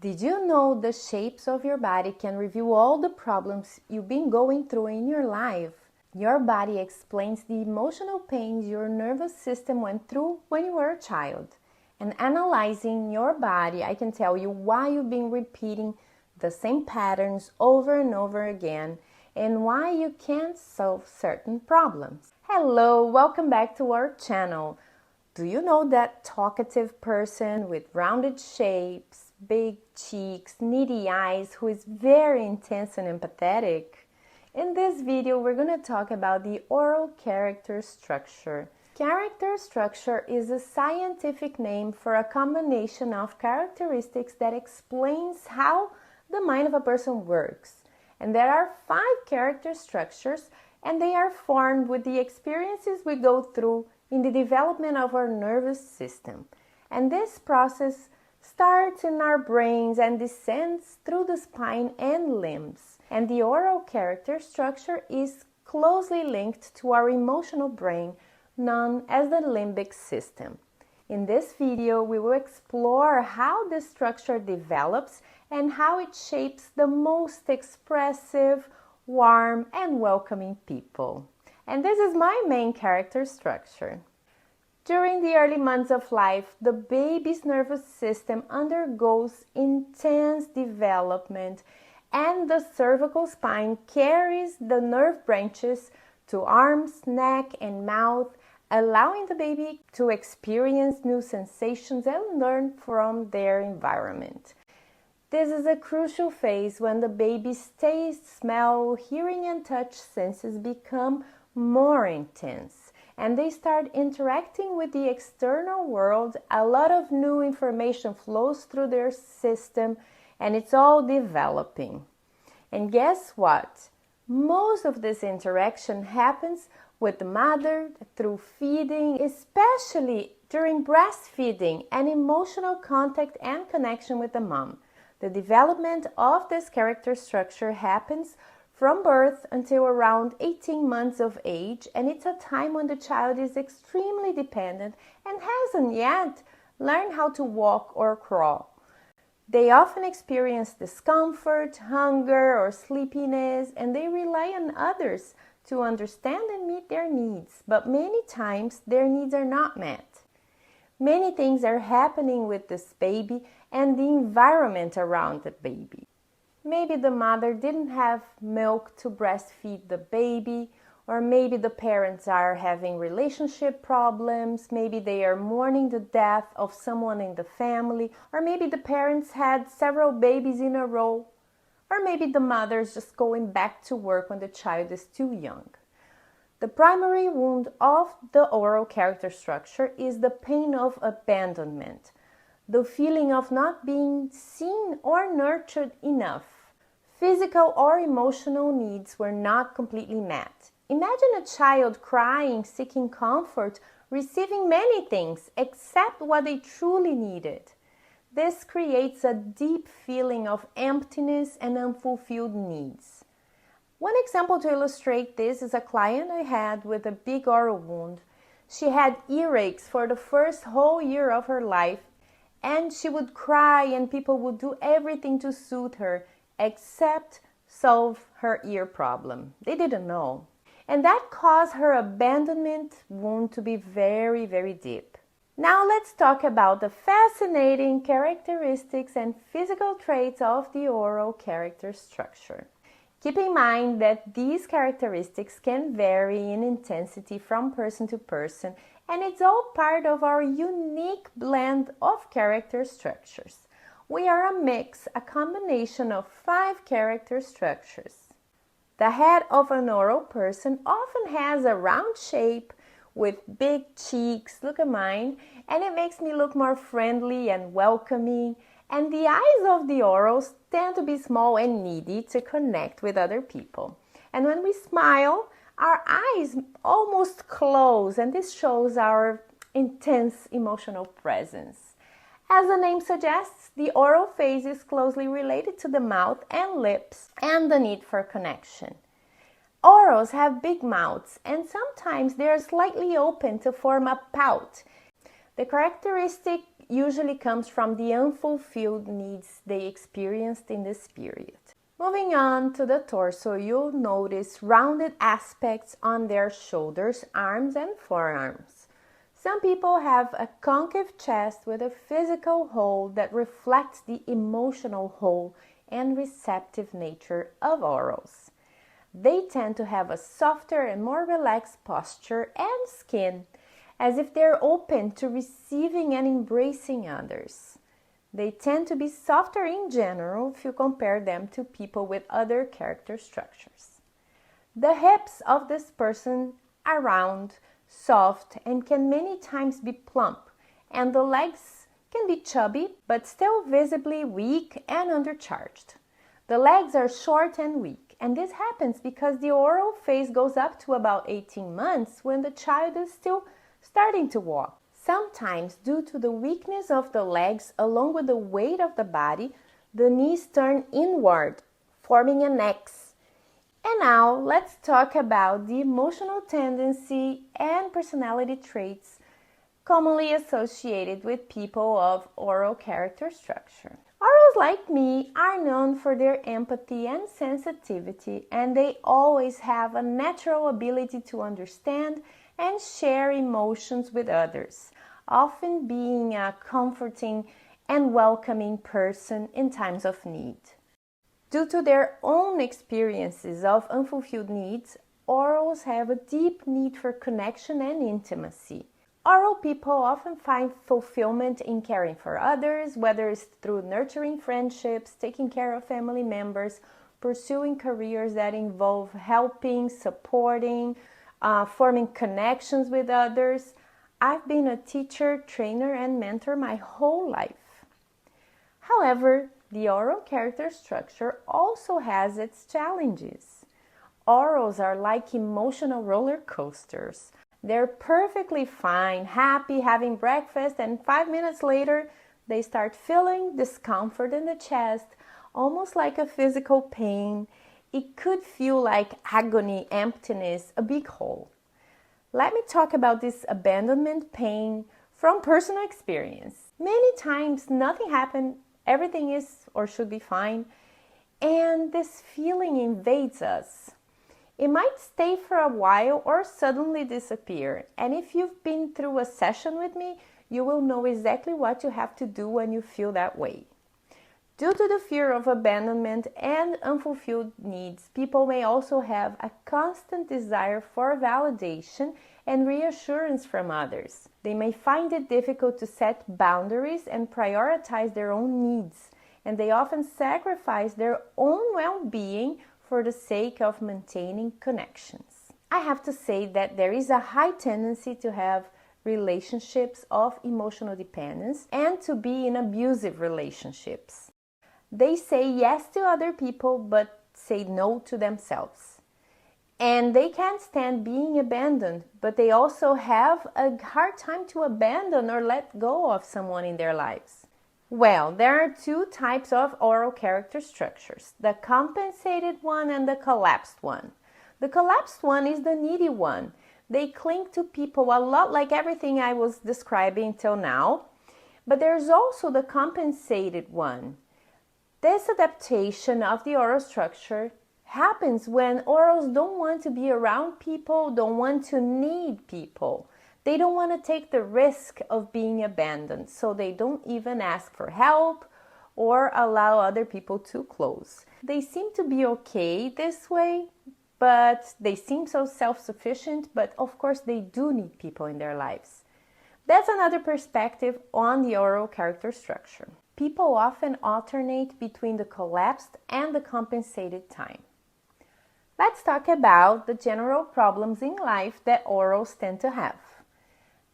Did you know the shapes of your body can reveal all the problems you've been going through in your life? Your body explains the emotional pains your nervous system went through when you were a child. And analyzing your body, I can tell you why you've been repeating the same patterns over and over again and why you can't solve certain problems. Hello, welcome back to our channel. Do you know that talkative person with rounded shapes, big cheeks, needy eyes, who is very intense and empathetic? In this video, we're going to talk about the oral character structure. Character structure is a scientific name for a combination of characteristics that explains how the mind of a person works. And there are 5 character structures, and they are formed with the experiences we go through in the development of our nervous system. And this process starts in our brains and descends through the spine and limbs. And the oral character structure is closely linked to our emotional brain, known as the limbic system. In this video, we will explore how this structure develops and how it shapes the most expressive, warm, and welcoming people. And this is my main character structure. During the early months of life, the baby's nervous system undergoes intense development, and the cervical spine carries the nerve branches to arms, neck, and mouth, allowing the baby to experience new sensations and learn from their environment. This is a crucial phase when the baby's taste, smell, hearing, and touch senses become more intense, and they start interacting with the external world. A lot of new information flows through their system, and it's all developing. And guess what? Most of this interaction happens with the mother through feeding, especially during breastfeeding and emotional contact and connection with the mom. The development of this character structure happens from birth until around 18 months of age, and it's a time when the child is extremely dependent and hasn't yet learned how to walk or crawl. They often experience discomfort, hunger, or sleepiness, and they rely on others to understand and meet their needs, but many times their needs are not met. Many things are happening with this baby and the environment around the baby. Maybe the mother didn't have milk to breastfeed the baby, or maybe the parents are having relationship problems, maybe they are mourning the death of someone in the family, or maybe the parents had several babies in a row, or maybe the mother is just going back to work when the child is too young. The primary wound of the oral character structure is the pain of abandonment, the feeling of not being seen or nurtured enough. Physical or emotional needs were not completely met. Imagine a child crying, seeking comfort, receiving many things except what they truly needed. This creates a deep feeling of emptiness and unfulfilled needs. One example to illustrate this is a client I had with a big oral wound. She had earaches for the first whole year of her life, and she would cry and people would do everything to soothe her except solve her ear problem. They didn't know. And that caused her abandonment wound to be very, very deep. Now let's talk about the fascinating characteristics and physical traits of the oral character structure. Keep in mind that these characteristics can vary in intensity from person to person, and it's all part of our unique blend of character structures. We are a mix, a combination of 5 character structures. The head of an oral person often has a round shape with big cheeks, look at mine, and it makes me look more friendly and welcoming. And the eyes of the orals tend to be small and needy to connect with other people. And when we smile, our eyes almost close, and this shows our intense emotional presence. As the name suggests, the oral phase is closely related to the mouth and lips and the need for connection. Orals have big mouths, and sometimes they are slightly open to form a pout. The characteristic usually comes from the unfulfilled needs they experienced in this period. Moving on to the torso, you'll notice rounded aspects on their shoulders, arms, and forearms. Some people have a concave chest with a physical hole that reflects the emotional hole and receptive nature of orals. They tend to have a softer and more relaxed posture and skin, as if they're open to receiving and embracing others. They tend to be softer in general if you compare them to people with other character structures. The hips of this person are round, soft, and can many times be plump, and the legs can be chubby but still visibly weak and undercharged. The legs are short and weak, and this happens because the oral phase goes up to about 18 months when the child is still starting to walk. Sometimes, due to the weakness of the legs along with the weight of the body, the knees turn inward, forming an X. And now, let's talk about the emotional tendency and personality traits commonly associated with people of oral character structure. Orals like me are known for their empathy and sensitivity, and they always have a natural ability to understand and share emotions with others, often being a comforting and welcoming person in times of need. Due to their own experiences of unfulfilled needs, orals have a deep need for connection and intimacy. Oral people often find fulfillment in caring for others, whether it's through nurturing friendships, taking care of family members, pursuing careers that involve helping, supporting, forming connections with others. I've been a teacher, trainer, and mentor my whole life. However, the oral character structure also has its challenges. Orals are like emotional roller coasters. They're perfectly fine, happy, having breakfast, and 5 minutes later, they start feeling discomfort in the chest, almost like a physical pain. It could feel like agony, emptiness, a big hole. Let me talk about this abandonment pain from personal experience. Many times nothing happened, everything is or should be fine, and this feeling invades us. It might stay for a while or suddenly disappear, and if you've been through a session with me, you will know exactly what you have to do when you feel that way. Due to the fear of abandonment and unfulfilled needs, people may also have a constant desire for validation and reassurance from others. They may find it difficult to set boundaries and prioritize their own needs, and they often sacrifice their own well-being for the sake of maintaining connections. I have to say that there is a high tendency to have relationships of emotional dependence and to be in abusive relationships. They say yes to other people but say no to themselves. And they can't stand being abandoned, but they also have a hard time to abandon or let go of someone in their lives. Well, there are two types of oral character structures, the compensated one and the collapsed one. The collapsed one is the needy one. They cling to people a lot like everything I was describing till now, but there's also the compensated one. This adaptation of the oral structure happens when orals don't want to be around people, don't want to need people. They don't want to take the risk of being abandoned, so they don't even ask for help or allow other people too close. They seem to be okay this way, but they seem so self-sufficient, but of course they do need people in their lives. That's another perspective on the oral character structure. People often alternate between the collapsed and the compensated time. Let's talk about the general problems in life that orals tend to have.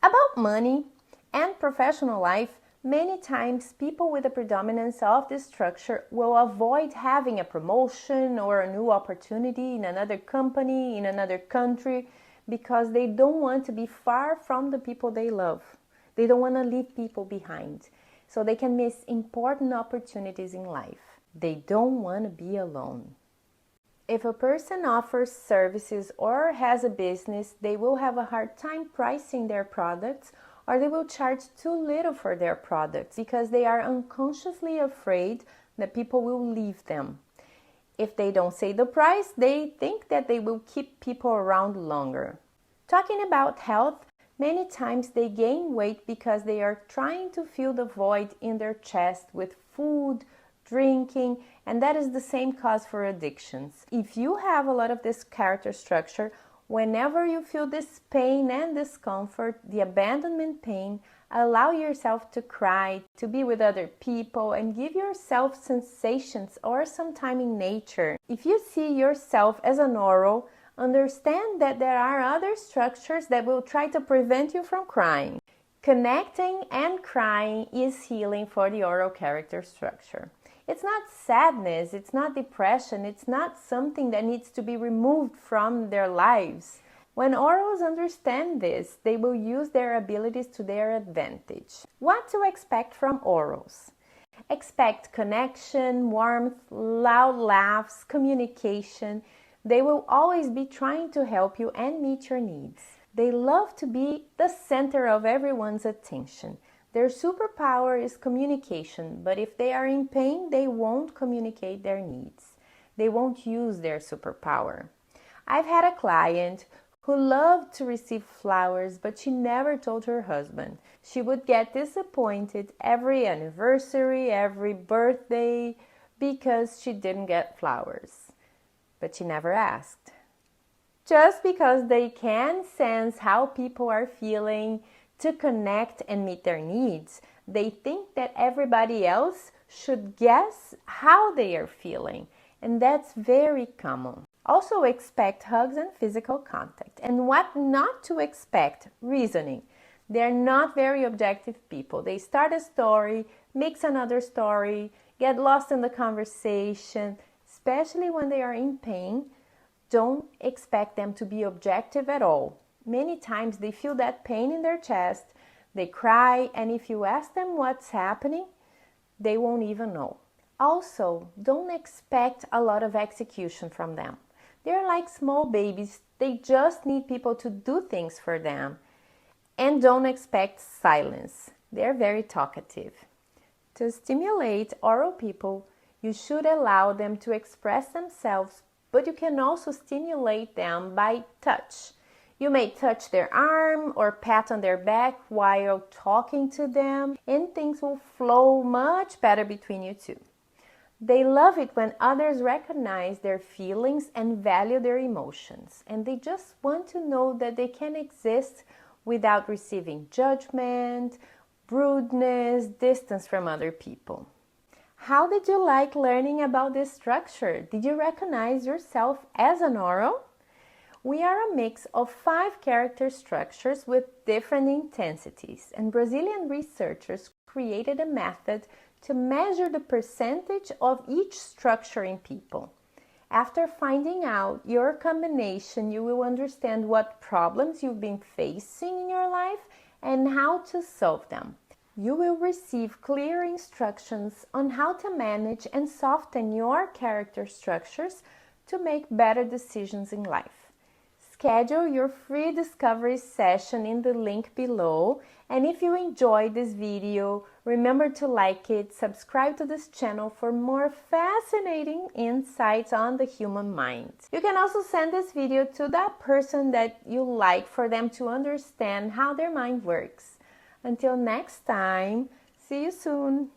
About money and professional life, many times people with a predominance of this structure will avoid having a promotion or a new opportunity in another company, in another country, because they don't want to be far from the people they love. They don't want to leave people behind, so they can miss important opportunities in life. They don't want to be alone. If a person offers services or has a business, they will have a hard time pricing their products or they will charge too little for their products because they are unconsciously afraid that people will leave them. If they don't say the price, they think that they will keep people around longer. Talking about health, many times they gain weight because they are trying to fill the void in their chest with food, drinking, and that is the same cause for addictions. If you have a lot of this character structure, whenever you feel this pain and discomfort, the abandonment pain, allow yourself to cry, to be with other people, and give yourself sensations or some time in nature. If you see yourself as an oral, understand that there are other structures that will try to prevent you from crying. Connecting and crying is healing for the oral character structure. It's not sadness, it's not depression, it's not something that needs to be removed from their lives. When orals understand this, they will use their abilities to their advantage. What to expect from orals? Expect connection, warmth, loud laughs, communication. They will always be trying to help you and meet your needs. They love to be the center of everyone's attention. Their superpower is communication, but if they are in pain, they won't communicate their needs. They won't use their superpower. I've had a client who loved to receive flowers, but she never told her husband. She would get disappointed every anniversary, every birthday, because she didn't get flowers. But she never asked. Just because they can sense how people are feeling to connect and meet their needs, they think that everybody else should guess how they are feeling, and that's very common. Also expect hugs and physical contact. And what not to expect? Reasoning. They're not very objective people. They start a story, mix another story, get lost in the conversation, especially when they are in pain. Don't expect them to be objective at all. Many times they feel that pain in their chest, they cry, and if you ask them what's happening, they won't even know. Also, don't expect a lot of execution from them. They're like small babies. They just need people to do things for them. And don't expect silence. They're very talkative. To stimulate oral people, you should allow them to express themselves, but you can also stimulate them by touch. You may touch their arm or pat on their back while talking to them, and things will flow much better between you two. They love it when others recognize their feelings and value their emotions, and they just want to know that they can exist without receiving judgment, rudeness, distance from other people. How did you like learning about this structure? Did you recognize yourself as an oral? We are a mix of 5 character structures with different intensities, and Brazilian researchers created a method to measure the percentage of each structure in people. After finding out your combination, you will understand what problems you've been facing in your life and how to solve them. You will receive clear instructions on how to manage and soften your character structures to make better decisions in life. Schedule your free discovery session in the link below, and if you enjoyed this video, remember to like it, subscribe to this channel for more fascinating insights on the human mind. You can also send this video to that person that you like for them to understand how their mind works. Until next time, see you soon!